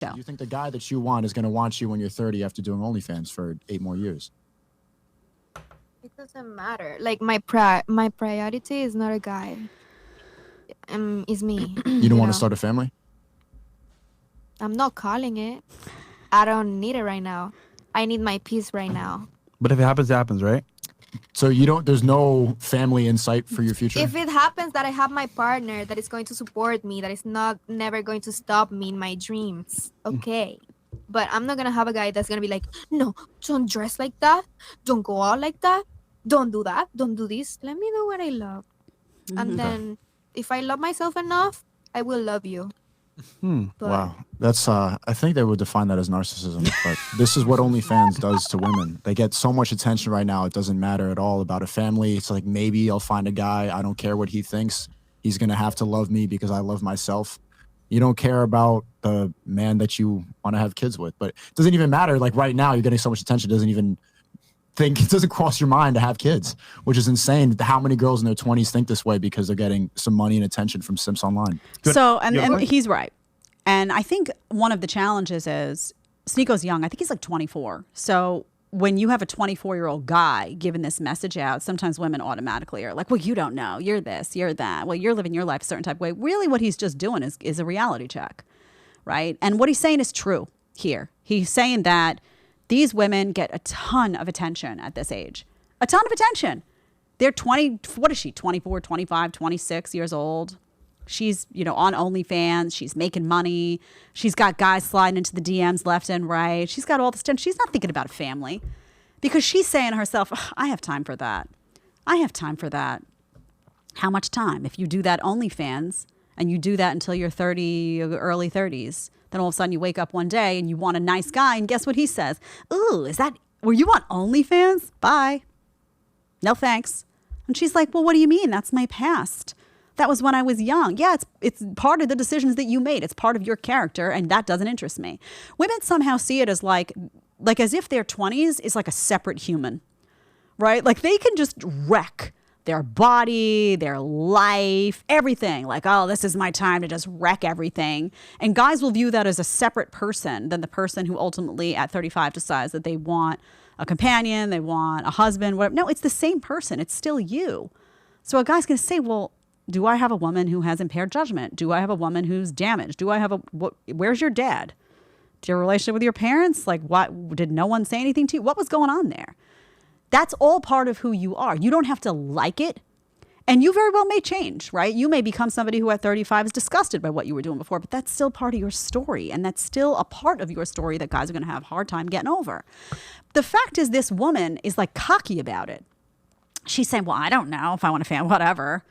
So. You think the guy that you want is going to want you when you're 30 after doing OnlyFans for 8 more years? It doesn't matter. Like my priority is not a guy. Is me. You don't want to start a family? I'm not calling it. I don't need it right now. I need my peace right now. But if it happens, it happens, right? So you don't, there's no family in sight for your future? If it happens that I have my partner that is going to support me, that is never going to stop me in my dreams, okay. But I'm not going to have a guy that's going to be like, no, don't dress like that. Don't go out like that. Don't do that. Don't do this. Let me do what I love. And then if I love myself enough, I will love you. Wow. That's, I think they would define that as narcissism, but this is what OnlyFans does to women. They get so much attention right now. It doesn't matter at all about a family. It's like, maybe I'll find a guy. I don't care what he thinks. He's going to have to love me because I love myself. You don't care about the man that you want to have kids with, but it doesn't even matter. Like right now, you're getting so much attention. It doesn't even it doesn't cross your mind to have kids, which is insane. How many girls in their 20s think this way because they're getting some money and attention from simps online? So, and he's right. And I think one of the challenges is Sneako's young. I think he's like 24. So when you have a 24-year-old guy giving this message out, sometimes women automatically are like, well, you don't know. You're this, you're that. Well, you're living your life a certain type of way. Really what he's just doing is a reality check, right? And what he's saying is true here. He's saying that these women get a ton of attention at this age. A ton of attention. They're 20, what is she, 24, 25, 26 years old. She's, on OnlyFans. She's making money. She's got guys sliding into the DMs left and right. She's got all this attention. She's not thinking about a family because she's saying to herself, I have time for that. I have time for that. How much time? If you do that OnlyFans and you do that until you're 30, early 30s, then all of a sudden you wake up one day and you want a nice guy, and guess what he says? Ooh, were you on OnlyFans? Bye. No thanks. And she's like, well, what do you mean? That's my past. That was when I was young. Yeah, it's part of the decisions that you made. It's part of your character, and that doesn't interest me. Women somehow see it as like as if their 20s is like a separate human, right? Like they can just wreck their body, their life, everything. Like, oh, this is my time to just wreck everything. And guys will view that as a separate person than the person who ultimately at 35 decides that they want a companion, they want a husband, whatever. No, it's the same person. It's still you. So a guy's going to say, well, do I have a woman who has impaired judgment? Do I have a woman who's damaged? Do I have where's your dad? Do you have a relationship with your parents? Like, what, did no one say anything to you? What was going on there? That's all part of who you are. You don't have to like it. And you very well may change, right? You may become somebody who at 35 is disgusted by what you were doing before, but that's still part of your story. And that's still a part of your story that guys are going to have a hard time getting over. The fact is, this woman is like cocky about it. She's saying, well, I don't know if I want a fan, whatever.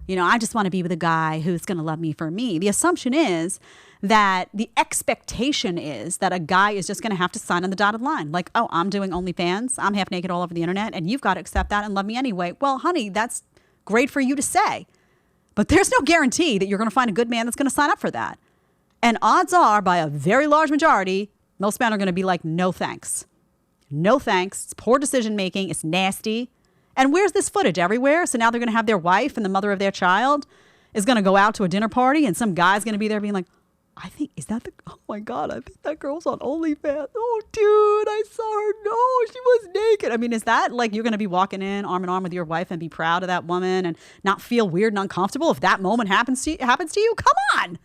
I just want to be with a guy who's going to love me for me. The assumption is that the expectation is that a guy is just going to have to sign on the dotted line. Like, oh, I'm doing OnlyFans. I'm half naked all over the internet, and you've got to accept that and love me anyway. Well, honey, that's great for you to say. But there's no guarantee that you're going to find a good man that's going to sign up for that. And odds are, by a very large majority, most men are going to be like, no thanks. No thanks. It's poor decision making. It's nasty. And where's this footage? Everywhere. So now they're going to have their wife and the mother of their child is going to go out to a dinner party, and some guy's going to be there being like, oh my God, I think that girl's on OnlyFans. Oh, dude, I saw her. No, she was naked. I mean, is that like you're going to be walking in arm in arm with your wife and be proud of that woman and not feel weird and uncomfortable if that moment happens to you? Come on.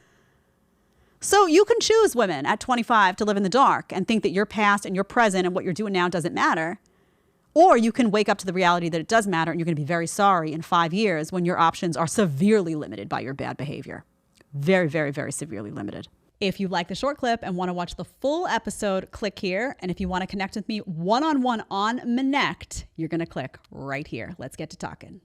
So you can choose, women at 25, to live in the dark and think that your past and your present and what you're doing now doesn't matter. Or you can wake up to the reality that it does matter, and you're going to be very sorry in 5 years when your options are severely limited by your bad behavior. Very, very, very severely limited. If you like the short clip and want to watch the full episode, click here. And if you want to connect with me one-on-one on Connect, you're going to click right here. Let's get to talking.